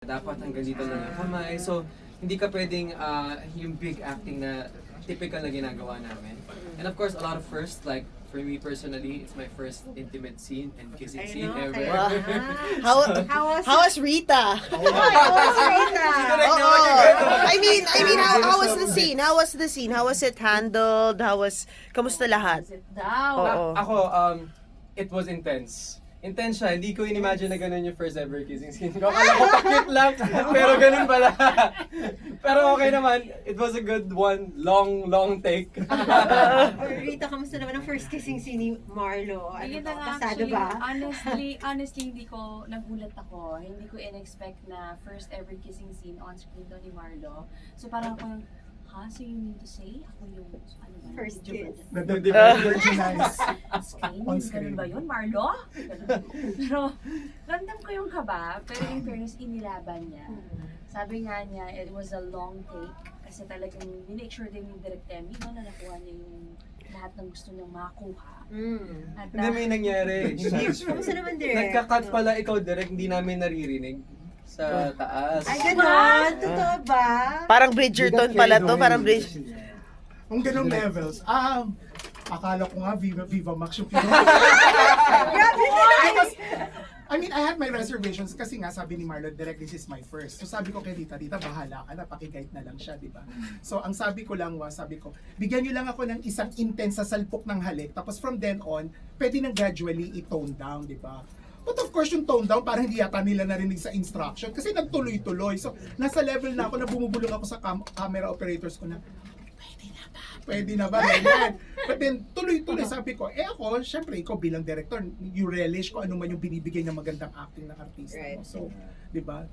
Dapat hanggang dito lang yung kamay. So, hindi ka pwedeng yung big acting na typical na ginagawa namin. And of course, a lot of first, like for me personally, it's my first intimate scene and kissing scene ever. How was Rita? I mean, how was the scene? How was the scene? How was it handled? Kamusta lahat? Oo. Ako, it was intense. Intense siya. Hindi ko in-imagine na ganun yung first ever kissing scene ko. Akala ko pakit lang, pero ganun pala. Pero okay naman. It was a good one. Long take. Rita, kamusta naman ang first kissing scene ni Marlo? Ayun na nga, Kasado actually, ba? honestly, hindi ko nagulat ako. Hindi ko in-expect na first ever kissing scene on screen daw ni Marlo. So parang akong, so you mean to say, ako yung, ano ba? First medyo kiss. Virginized. Screen? On screen. Ganun ba yun, Marlo? Ganun. Pero, ramdam ko yung kaba, pero in fairness, inilaban niya. Sabi nga niya, it was a long take, kasi talagang minake sure din yung Direct Emmy, no, na nakuha niya yung lahat ng gusto niyang makuha. At, Hindi may nangyari. Kamusta naman, Direk? Nagka-cut pala ikaw direct, hindi namin naririnig sa taas. Ay, gano'n? Totoo ba? Parang Bridgerton pala to, parang Bridgerton. Kung ganong levels, akala ko nga Viva Max yung Grabe Because, I mean, I had my reservations kasi nga sabi ni Marlon, direct, this is my first. So sabi ko kay Rita, bahala ka na, pakiguide na lang siya, di ba? So ang sabi ko lang sabi ko, bigyan niyo lang ako ng isang intense sa salpok ng halik, tapos from then on, pwede nang gradually i-tone down, di ba? But of course, yung tone down, parang hindi yata nila narinig sa instruction kasi nagtuloy-tuloy. So, nasa level na ako na bumubulong ako sa camera operators ko na, pwede na ba? Ganyan. But then, tuloy-tuloy sabi ko, ako, syempre, ikaw bilang director, you relish ko ano man yung binibigay ng magandang acting ng artista mo. Right. So, di ba?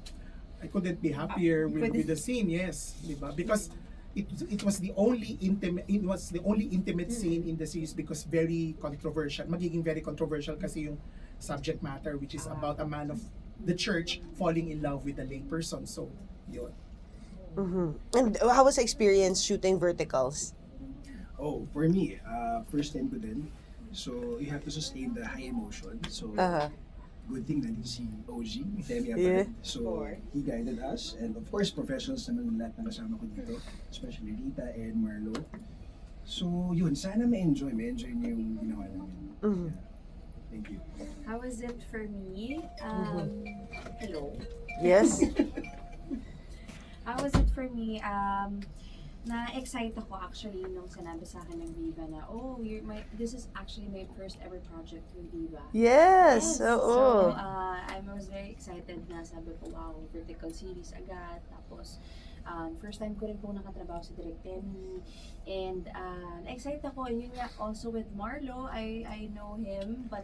I couldn't be happier with the scene, yes. Di ba? Because it was the only intimate scene in the series because very controversial. Magiging very controversial kasi yung subject matter which is about a man of the church falling in love with a lay person. So, yun. And how was the experience shooting verticals? Oh, for me, first time ko din. So, you have to sustain the high emotion. So, good thing na din si OG, Demi Yeah. Aparet. So, he guided us. And of course, professionals naman lahat ng kasama ko dito. Especially Rita and Marlo. So, yun. Sana ma-enjoy niyo yung ginawa namin. Yeah. Thank you. how was it for me? Hello? Yes? How was it for me? Na-excite ako actually nung sinabi sa akin ng Viva na, this is actually my first ever project with Viva. Yes! So, Oo. I was very excited na sabi ko, wow, vertical series agad. Tapos, first time ko rin po nakatrabaho sa Direct Emmy. And na-excite ako. And yun nga, also with Marlo, I know him, but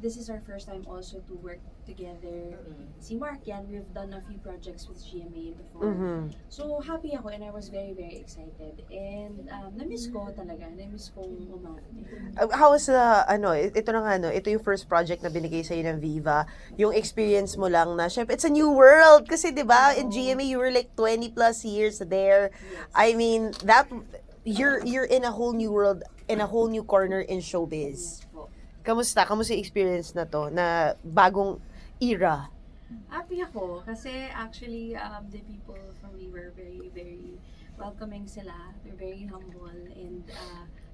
this is our first time also to work together. Si Mark yan, we've done a few projects with GMA before. So, happy ako and I was very, very excited. And na-miss ko talaga. Na-miss kong umarte. How was ito na nga, ito yung first project na binigay sa'yo ng Viva. Yung experience mo lang na, syempre, it's a new world. Kasi, di ba, in GMA, you were like 20 plus years there. Yes. I mean, you're in a whole new world, in a whole new corner in showbiz. Yes po. Kamusta yung experience na to, na bagong era? Happy ako kasi actually the people from me were very, very welcoming sila. They're very humble and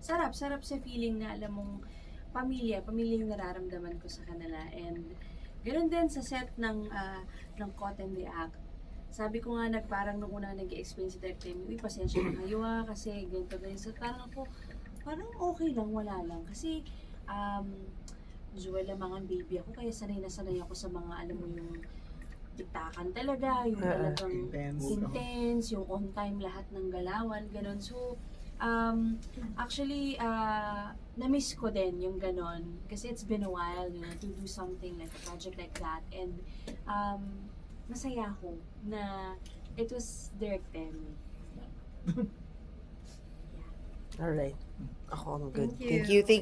sarap sa feeling na alam mong pamilya yung nararamdaman ko sa kanila. And ganoon din sa set ng Caught and the Act. Sabi ko nga parang nung una nag-explain si Direk Emmy, pasensya na kayo kasi ganito. So parang okay lang, wala lang. Kasi usual lang mga baby ako, kaya sanay ako sa mga, alam mo yung diktakan talaga, yung talagang intense, yung on time lahat ng galawan, ganun. So, actually, na-miss ko din yung ganun, kasi it's been a while, to do something like a project like that, and masaya ako na it was Direct Emmy. Alright. Ako, I'm good. Thank you. Thank you.